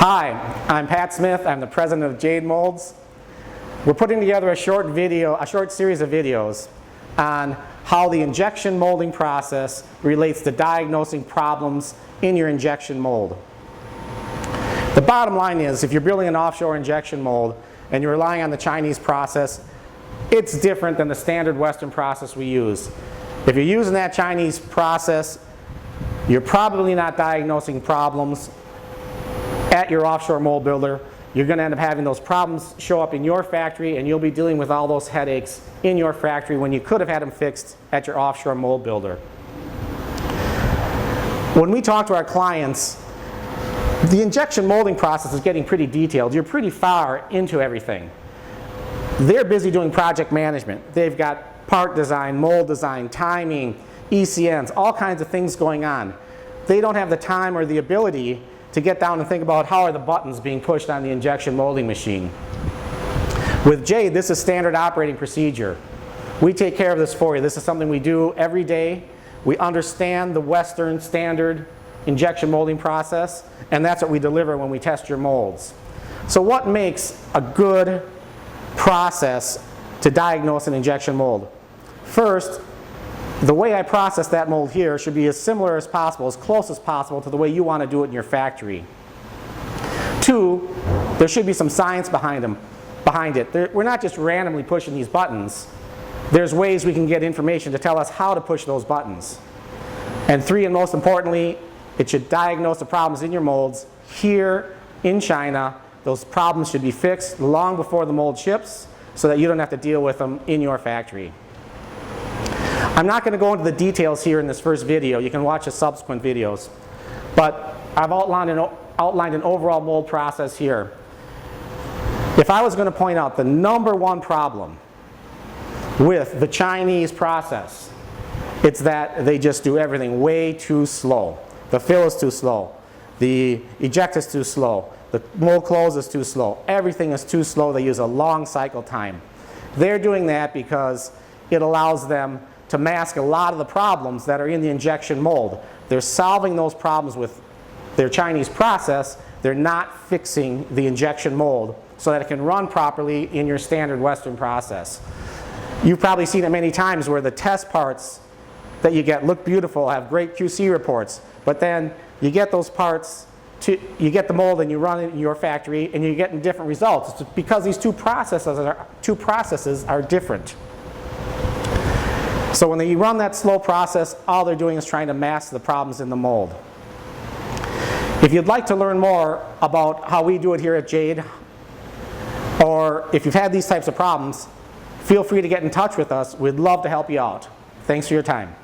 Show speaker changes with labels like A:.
A: Hi, I'm Pat Smith. I'm the president of Jade Molds. We're putting together a short series of videos on how the injection molding process relates to diagnosing problems in your injection mold. The bottom line is, if you're building an offshore injection mold and you're relying on the Chinese process, it's different than the standard Western process we use. If you're using that Chinese process, you're probably not diagnosing problems at your offshore mold builder. You're going to end up having those problems show up in your factory, and you'll be dealing with all those headaches in your factory when you could have had them fixed at your offshore mold builder. When we talk to our clients, the injection molding process is getting pretty detailed. You're pretty far into everything. They're busy doing project management. They've got part design, mold design, timing, ECNs, all kinds of things going on. They don't have the time or the ability to get down and think about how are the buttons being pushed on the injection molding machine. With Jade, this is standard operating procedure. We take care of this for you. This is something we do every day. We understand the Western standard injection molding process, and that's what we deliver when we test your molds. So what makes a good process to diagnose an injection mold? First, the way I process that mold here should be as similar as possible, as close as possible to the way you want to do it in your factory. Two, there should be some science behind it. We're not just randomly pushing these buttons. There's ways we can get information to tell us how to push those buttons. And three, and most importantly, it should diagnose the problems in your molds here in China. Those problems should be fixed long before the mold ships so that you don't have to deal with them in your factory. I'm not going to go into the details here in this first video. You can watch the subsequent videos. But I've outlined an overall mold process here. If I was going to point out the number one problem with the Chinese process, it's that they just do everything way too slow. The fill is too slow. The eject is too slow. The mold close is too slow. Everything is too slow. They use a long cycle time. They're doing that because it allows them to mask a lot of the problems that are in the injection mold. They're solving those problems with their Chinese process. They're not fixing the injection mold so that it can run properly in your standard Western process. You've probably seen it many times where the test parts that you get look beautiful, have great QC reports, but then you get those parts, you get the mold and you run it in your factory and you're getting different results. It's because these two processes are different. So when you run that slow process, all they're doing is trying to mask the problems in the mold. If you'd like to learn more about how we do it here at Jade, or if you've had these types of problems, feel free to get in touch with us. We'd love to help you out. Thanks for your time.